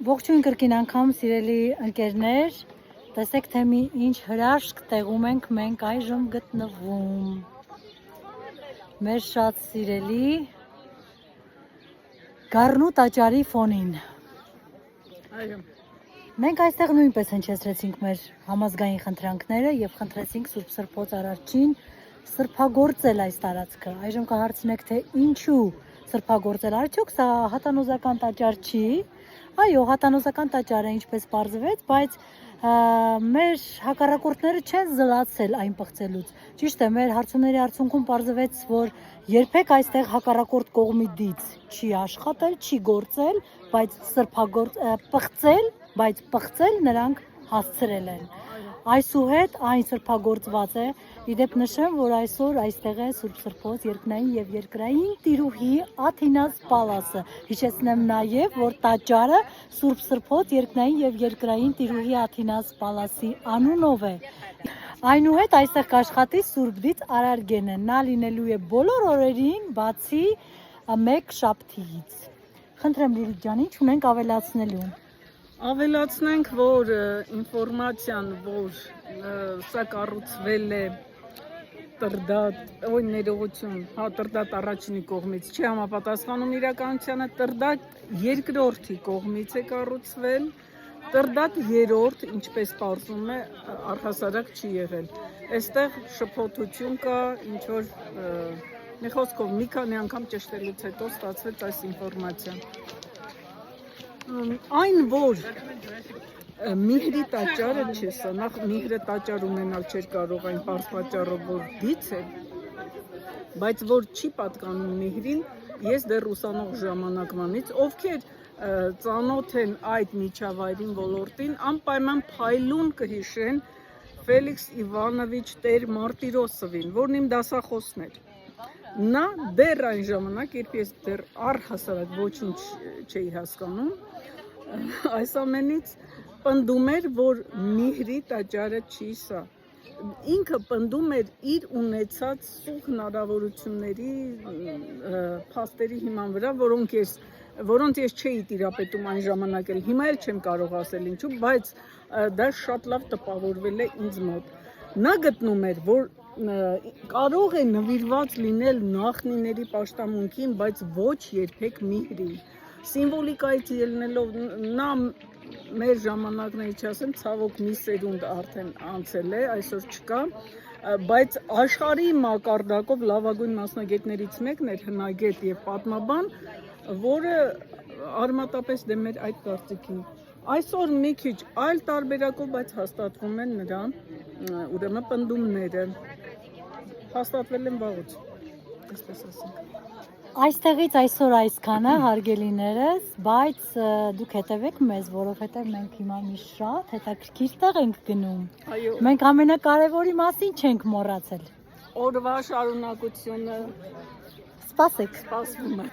Ողջույն կրկին անգամ սիրելի ընկերներ, տեսեք թե մի ինչ հրաշք տեղում ենք մենք այժմ գտնվում։ Մեր շատ սիրելի Գառնու տաճարի ֆոնին։ Մենք այստեղ նույնպես հնչեցրեցինք մեր համազգային խնդրանքները եւ խնդրեցինք Սուրբ Սրբոց Արարչին սրբագործել այս տարածքը։ Այժմ կհարցնեք թե ինչու սրբագործել, արդյոք սա հատանոզական տաճար չի։ Այո, հատանոզական տաճար է, ինչպես պարզվեց, բայց մեր հակառակորդները չեն զլացել այն պղծելուց։ Ճիշտ է, մեր հարցումների արդյունքում պարզվեց, որ երբեք այստեղ հակառակորդ կողմի դից չի աշխատել, չի գործել, բայց պղծել նրանք հասցրել են։ Այսուհետ այն սրբագործված է։ Իդեպ նշեմ, որ այսօր այստեղ է Սուրբ Սրբոց երկնային եւ երկրային տիրուհի Աթինաս Պալասը։ Հիշեցնեմ նաեւ, որ տաճարը Սուրբ Սրբոց երկնային եւ երկրային տիրուհի Աթինաս Պալասի անունով է։ Այնուհետ այստեղ կաշխատի Սուրբ Դից Արարգենը։ Նա լինելու է բոլոր օրերին, բացի մեկ շաբթիից։ Խնդրեմ Լուրիկ ջան, ինչ ունենք ավելացնելու։ Ավելացնենք, որ ինֆորմացիան, որ սա կառուցվել է Տրդատ առաջինի կողմից չի համապատասխանում իրականությանը, Տրդատ երկրորդի կողմից է կառուցվել, Տրդատ երրորդ, ինչպես պարզվում է, առհասարակ չի եղել։ Այստեղ շփոթություն կա, ինչ որ մի խոսքով մի քանի անգամ ճշտելուց հետո ստացվեց այս ինֆորմացիան։ Այն, որ Միհրի տաճարը չէ, սա նախ Միհրը տաճար ունենալ չէր կարող այն պարզ պատճառով, որ դից է, բայց որ չի պատկանում Միհրին, ես դեռ ուսանող ժամանակվանից, ովքեր ծանոթ են այդ միջավայրին ոլորտին, անպայման փայլուն կհիշեն Ֆելիքս Իվանովիչ Տեր Մարտիրոսովին, որն իմ դասախոսն էր։ Նա դեռ այն ժամանակ, երբ ես դեռ առհասարակ ոչինչ չէի հասկանում այս ամենից, պնդում էր, որ Միհրի տաճարը չի սա։ Ինքը պնդում էր իր ունեցած սուղ հնարավորությունների փաստերի հիման վրա, որոնց ես չէի տիրապետում այն ժամանակ էլ, հիմա էլ չեմ կարող ասել ինչու, բայց դա շատ լավ տպավորվել է ինձ մոտ։ Նա գտնում էր, որ կարող է նվիրված լինել նախնիների պաշտամունքին, բայց ոչ երբեք Միհրի։ Սիմվոլիկայից ելնելով նա մեր ժամանակներից չասեմ, ցավոք մի սերունդ արդեն անցել է, այսօր չկա, բայց աշխարհի մակարդակով լավագույն մասնագետներից մեկն էր, հնագետ եւ պատմաբան, որը արմատապես դեմ էր այդ կարծիքին։ Այսօր մի քիչ այլ տարբերակով, բայց հաստատվում են նրա ուրեմն պնդումները։ Հաստատվել են վաղուց, այսպես ասենք։ Այստեղից այսօր այսքանը, հարգելիներս, բայց դուք հետևեք մեզ, որովհետև մենք հիմա մի շատ հետաքրքիր տեղ ենք գնում։ Այո։ Մենք ամենակարևորի մասին չենք մոռացել։ Օրվա շարունակությունը Սպասեք։ սպասվում է։